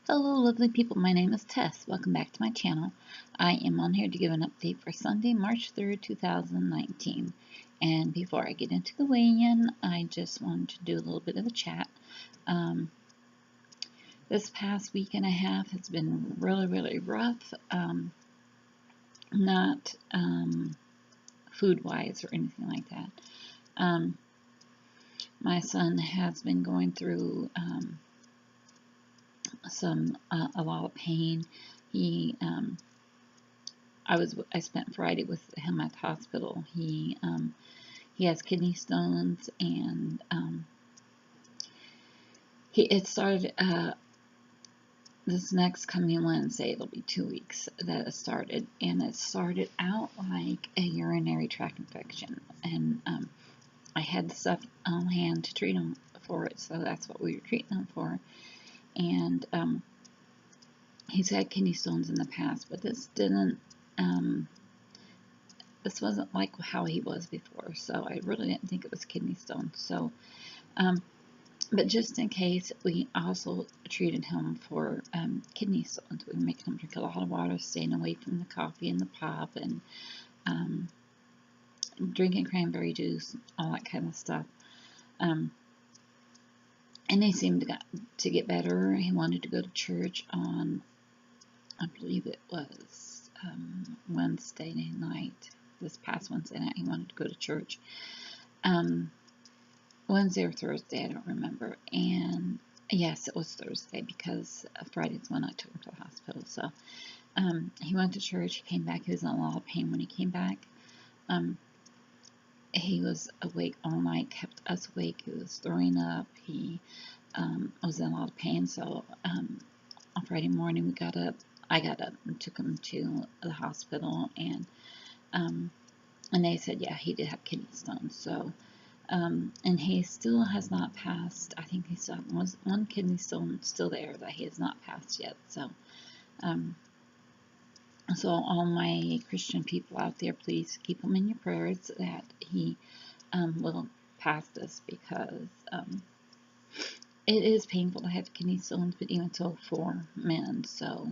Hello lovely people, my name is Tess. Welcome back to my channel. I am on here to give an update for Sunday, March 3rd, 2019. And before I get into the weigh-in, I just wanted to do a little bit of a chat. This past week and a half has been really rough. Not food-wise or anything like that. My son has been going through a lot of pain. I spent Friday with him at the hospital. He has kidney stones, and it started this next coming Wednesday. It'll be 2 weeks that it started, and it started out like a urinary tract infection, and I had the stuff on hand to treat him for it, so that's what we were treating him for. And he's had kidney stones in the past, but this wasn't like how he was before, so I really didn't think it was kidney stones. So, but just in case, we also treated him for kidney stones. We were making him drink a lot of water, staying away from the coffee and the pop, and drinking cranberry juice, all that kind of stuff. And he seemed to get better. He wanted to go to church on, I believe it was Wednesday night. This past Wednesday night, he wanted to go to church. Wednesday or Thursday, I don't remember. And yes, it was Thursday, because Friday's when I took him to the hospital. So he went to church. He came back. He was in a lot of pain when he came back. He was awake all night, kept us awake. He was throwing up. He was in a lot of pain. So on Friday morning, we got up. I got up and took him to the hospital, and they said, yeah, he did have kidney stones. So, and he still has not passed. I think he still has one kidney stone still there that he has not passed yet. So, so all my Christian people out there, please keep him in your prayers that he will pass this, because it is painful to have kidney stones, but even so for men. So,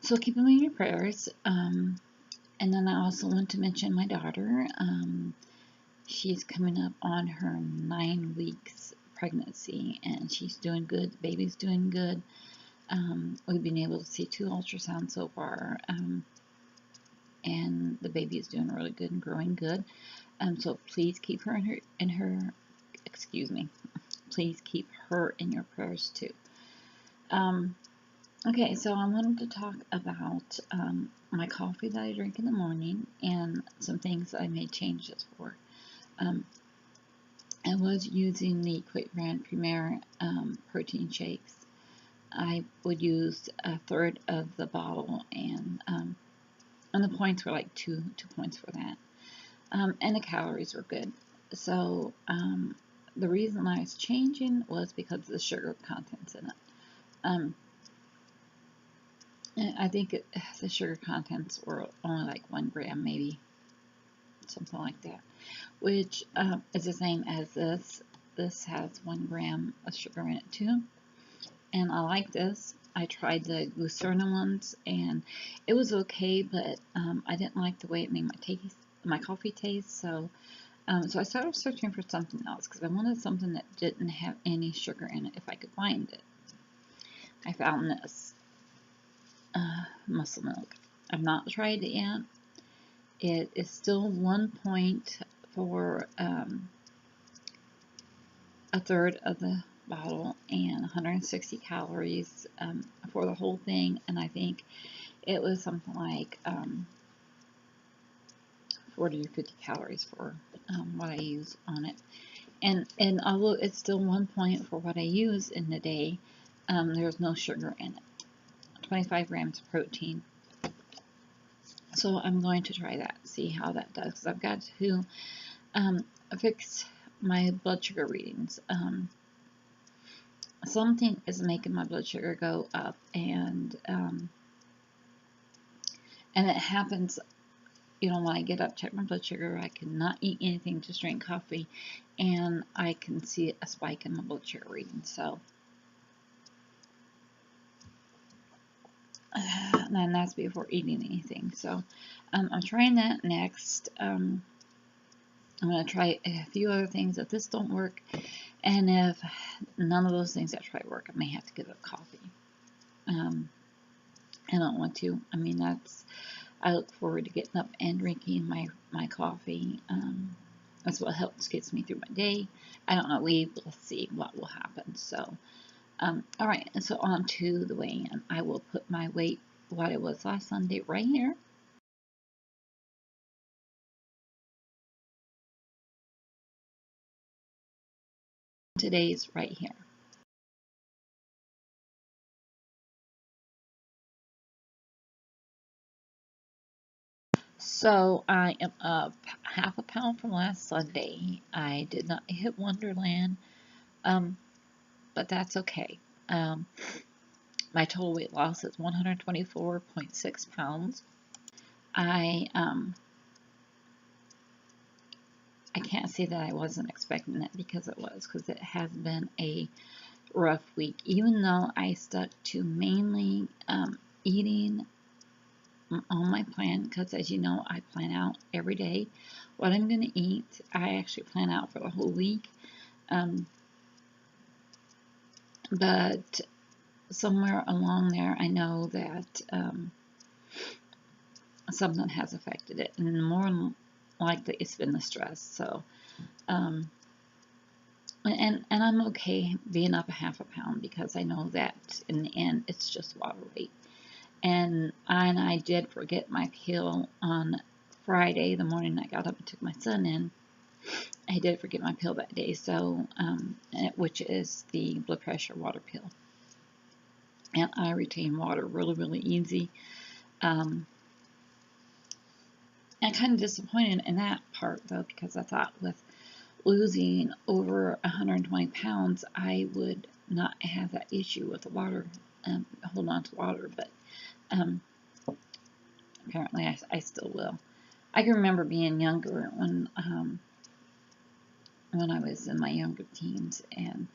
so keep him in your prayers. And then I also want to mention my daughter. She's coming up on her 9 weeks pregnancy, and she's doing good. The baby's doing good. We've been able to see 2 ultrasounds so far, and the baby is doing really good and growing good. So please keep her please keep her in your prayers too. Okay, so I wanted to talk about my coffee that I drink in the morning and some things that I made changes for. I was using the Quick Brand Premier protein shakes. I would use 1/3 of the bottle, and the points were like two points for that. And the calories were good. So the reason I was changing was because of the sugar contents in it. I think the sugar contents were only like 1 gram, maybe something like that, which is the same as this. This has 1 gram of sugar in it too, and I like this. I tried the glucerna ones, and it was okay, but I didn't like the way it made my coffee taste. So so I started searching for something else, because I wanted something that didn't have any sugar in it if I could find it. I found this muscle milk. I've not tried it yet. It is still 1 point for 1/3 of the bottle, and 160 calories for the whole thing, and I think it was something like 40 or 50 calories for what I use on it. And although it's still 1 point for what I use in the day, there's no sugar in it. 25 grams of protein. So I'm going to try that, see how that does, because I've got to fix my blood sugar readings. Something is making my blood sugar go up, and it happens, when I get up, check my blood sugar, I cannot eat anything, just drink coffee, and I can see a spike in my blood sugar reading. So And that's before eating anything. So I'm trying that next. I'm going to try a few other things. If this don't work, and if none of those things I try work, I may have to give up coffee. I don't want to. I mean, I look forward to getting up and drinking my coffee. That's what gets me through my day. I don't know. We will see what will happen. So, all right. And so on to the weigh-in. I will put my weight, what it was last Sunday, right here. Today's right here. So I am up half a pound from last Sunday. I did not hit Wonderland, um, but that's okay. Um, my total weight loss is 124.6 pounds. I um, I can't say that I wasn't expecting it because it has been a rough week. Even though I stuck to mainly eating on my plan, because as you know, I plan out every day what I'm going to eat. I actually plan out for the whole week. Um, but somewhere along there, I know that something has affected it, and more than likely it's been the stress. So, um, and I'm okay being up a half a pound because I know that in the end it's just water weight. And I did forget my pill on Friday, the morning I got up and took my son in. I did forget my pill that day, so which is the blood pressure water pill. And I retain water really, really easy. I'm kind of disappointed in that part though, because I thought with losing over 120 pounds, I would not have that issue with the water, hold on to water, but um, apparently I still will. I can remember being younger when I was in my younger teens, and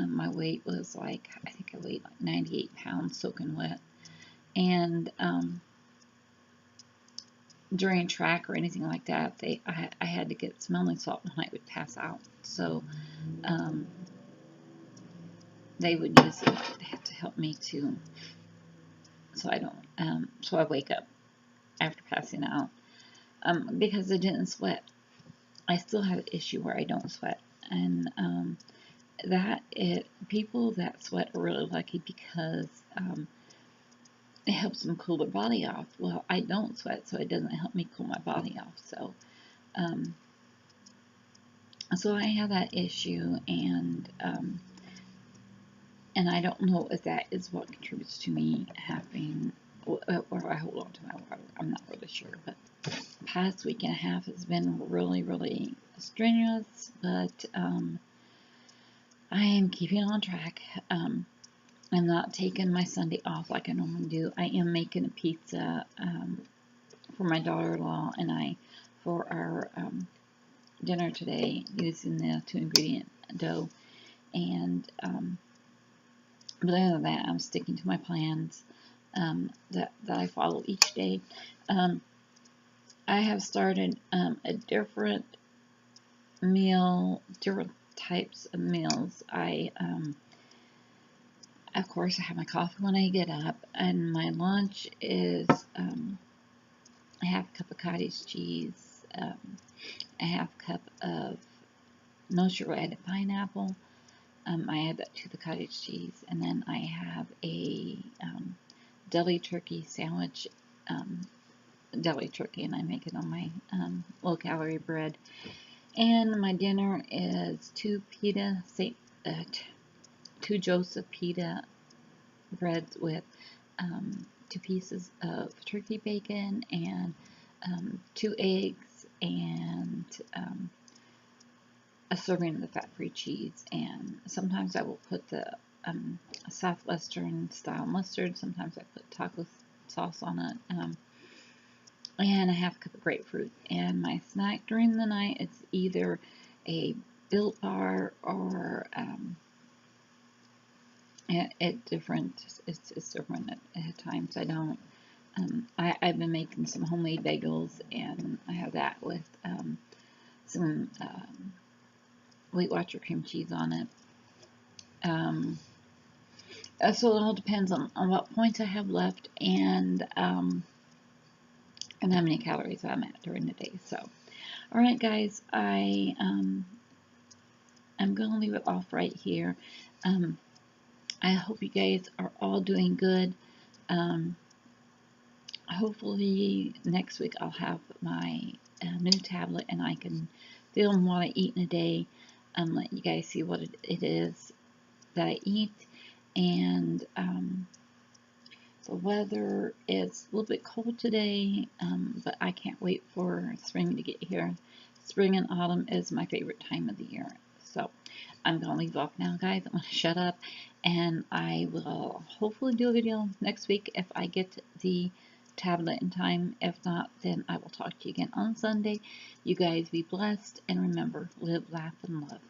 my weight was like, I think I weighed like 98 pounds soaking wet. And during track or anything like that, I had to get smelling salt when I would pass out. So they would use it to help me to, so I don't, so I wake up after passing out. Because I didn't sweat. I still have an issue where I don't sweat. And people that sweat are really lucky because it helps them cool their body off. Well, I don't sweat, so it doesn't help me cool my body off. Um, so I have that issue, and I don't know if that is what contributes to me having, or I hold on to my water. I'm not really sure, but the past week and a half has been really, really strenuous, but I am keeping on track. I'm not taking my Sunday off like I normally do. I am making a pizza for my daughter-in-law and I for our dinner today using the 2-ingredient dough. And but other than that, I'm sticking to my plans that I follow each day. I have started a different different types of meals. Of course, I have my coffee when I get up, and my lunch is a half cup of cottage cheese, a half cup of no sugar added pineapple. I add that to the cottage cheese, and then I have a deli turkey sandwich, deli turkey, and I make it on my low-calorie bread. And my dinner is two Joseph pita breads with 2 pieces of turkey bacon and 2 eggs and a serving of the fat-free cheese. And sometimes I will put the Southwestern style mustard. Sometimes I put taco sauce on it. And a half cup of grapefruit. And my snack during the night, it's either a Built Bar or It's different at times. I don't. I've been making some homemade bagels, and I have that with some Weight Watcher cream cheese on it. So it all depends on what points I have left and how many calories I'm at during the day. So, all right, guys, I'm gonna leave it off right here. I hope you guys are all doing good. Hopefully next week I'll have my new tablet and I can film what I eat in a day. Let you guys see what it is that I eat. And the weather is a little bit cold today, but I can't wait for spring to get here. Spring and autumn is my favorite time of the year. So I'm going to leave off now, guys. I'm going to shut up, and I will hopefully do a video next week if I get the tablet in time. If not, then I will talk to you again on Sunday. You guys be blessed, and remember, live, laugh, and love.